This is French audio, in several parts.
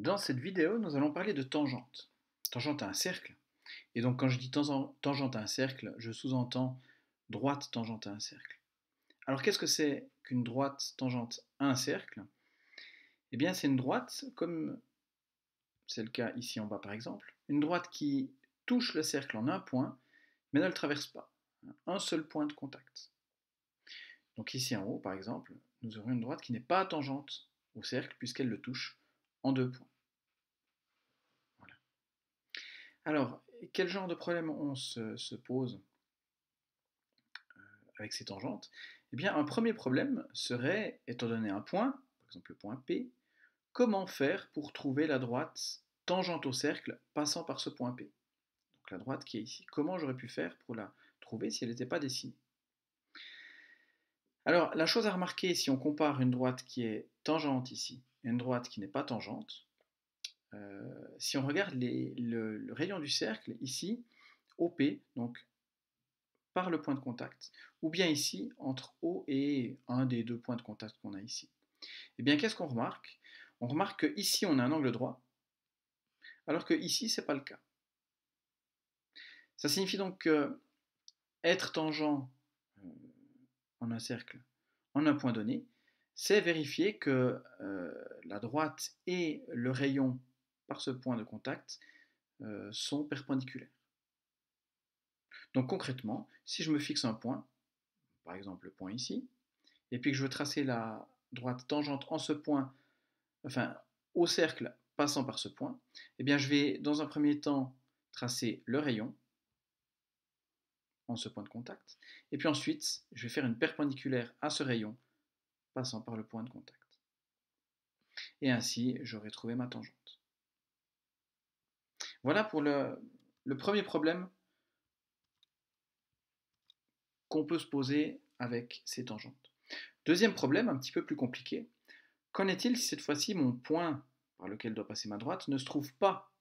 Dans cette vidéo, nous allons parler de tangente. Tangente à un cercle. Et donc quand je dis tangente à un cercle, je sous-entends droite tangente à un cercle. Alors qu'est-ce que c'est qu'une droite tangente à un cercle? Eh bien c'est une droite, comme c'est le cas ici en bas par exemple, une droite qui touche le cercle en un point, mais ne le traverse pas. Un seul point de contact. Donc ici en haut par exemple, nous aurons une droite qui n'est pas tangente au cercle puisqu'elle le touche en deux points. Voilà. Alors, quel genre de problème on se pose avec ces tangentes? Eh bien, un premier problème serait, étant donné un point, par exemple le point P, comment faire pour trouver la droite tangente au cercle passant par ce point P? Donc la droite qui est ici. Comment j'aurais pu faire pour la trouver si elle n'était pas dessinée? Alors, la chose à remarquer, si on compare une droite qui est tangente ici et une droite qui n'est pas tangente, si on regarde le rayon du cercle ici, OP, donc par le point de contact, ou bien ici, entre O et un des deux points de contact qu'on a ici. Eh bien, qu'est-ce qu'on remarque? On remarque qu'ici, on a un angle droit, alors que ici, ce n'est pas le cas. Ça signifie donc que être tangent en un cercle en un point donné, c'est vérifier que la droite et le rayon par ce point de contact sont perpendiculaires. Donc concrètement, si je me fixe un point, par exemple le point ici, et puis que je veux tracer la droite tangente en ce point, enfin au cercle passant par ce point, eh bien je vais dans un premier temps tracer le rayon en ce point de contact, et puis ensuite je vais faire une perpendiculaire à ce rayon passant par le point de contact. Et ainsi j'aurai trouvé ma tangente. Voilà pour le premier problème qu'on peut se poser avec ces tangentes. Deuxième problème, un petit peu plus compliqué, qu'en est-il si cette fois-ci mon point par lequel doit passer ma droite ne se trouve pas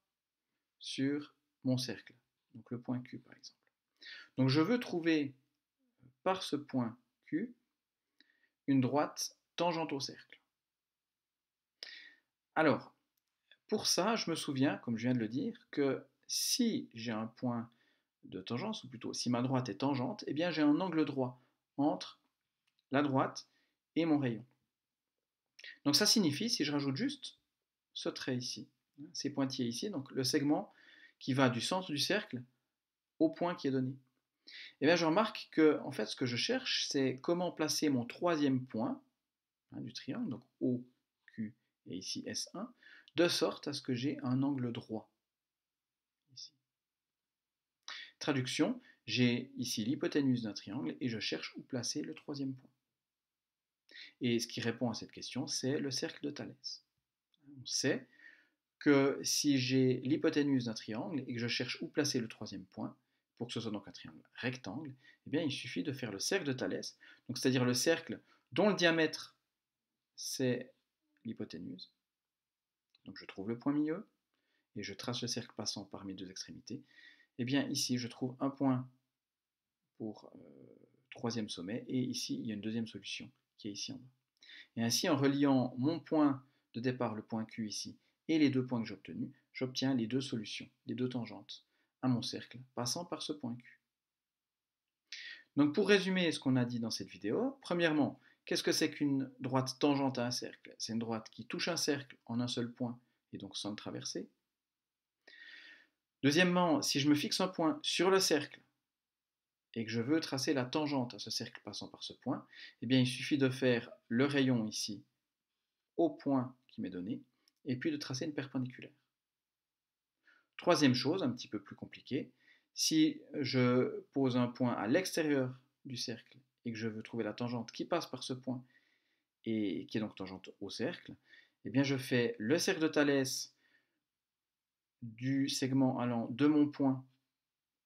sur mon cercle, donc le point Q par exemple. Donc je veux trouver par ce point Q une droite tangente au cercle. Alors, pour ça, je me souviens, comme je viens de le dire, que si j'ai un point de tangence, ou plutôt si ma droite est tangente, eh bien j'ai un angle droit entre la droite et mon rayon. Donc ça signifie, si je rajoute juste ce trait ici, ces pointillés ici, donc le segment qui va du centre du cercle au point qui est donné, et bien je remarque que en fait ce que je cherche c'est comment placer mon troisième point du triangle, donc O, Q et ici S1, de sorte à ce que j'ai un angle droit ici. Traduction, j'ai ici l'hypoténuse d'un triangle et je cherche où placer le troisième point. Et ce qui répond à cette question, c'est le cercle de Thalès. On sait que si j'ai l'hypoténuse d'un triangle et que je cherche où placer le troisième point, pour que ce soit donc un triangle rectangle, eh bien il suffit de faire le cercle de Thalès, donc c'est-à-dire le cercle dont le diamètre c'est l'hypoténuse. Donc je trouve le point milieu et je trace le cercle passant par mes deux extrémités. Et bien ici je trouve un point pour troisième sommet et ici il y a une deuxième solution qui est ici en bas. Et ainsi en reliant mon point de départ, le point Q ici, et les deux points que j'ai obtenus, j'obtiens les deux solutions, les deux tangentes à mon cercle passant par ce point Q. Donc pour résumer ce qu'on a dit dans cette vidéo, premièrement, qu'est-ce que c'est qu'une droite tangente à un cercle? C'est une droite qui touche un cercle en un seul point et donc sans le traverser. Deuxièmement, si je me fixe un point sur le cercle et que je veux tracer la tangente à ce cercle passant par ce point, eh bien il suffit de faire le rayon ici au point qui m'est donné et puis de tracer une perpendiculaire. Troisième chose, un petit peu plus compliquée, si je pose un point à l'extérieur du cercle et que je veux trouver la tangente qui passe par ce point et qui est donc tangente au cercle, eh bien je fais le cercle de Thalès du segment allant de mon point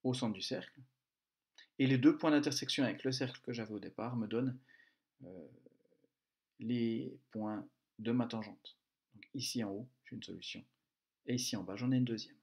au centre du cercle, et les deux points d'intersection avec le cercle que j'avais au départ me donnent euh, les points de ma tangente. Donc ici en haut, j'ai une solution, et ici en bas, j'en ai une deuxième.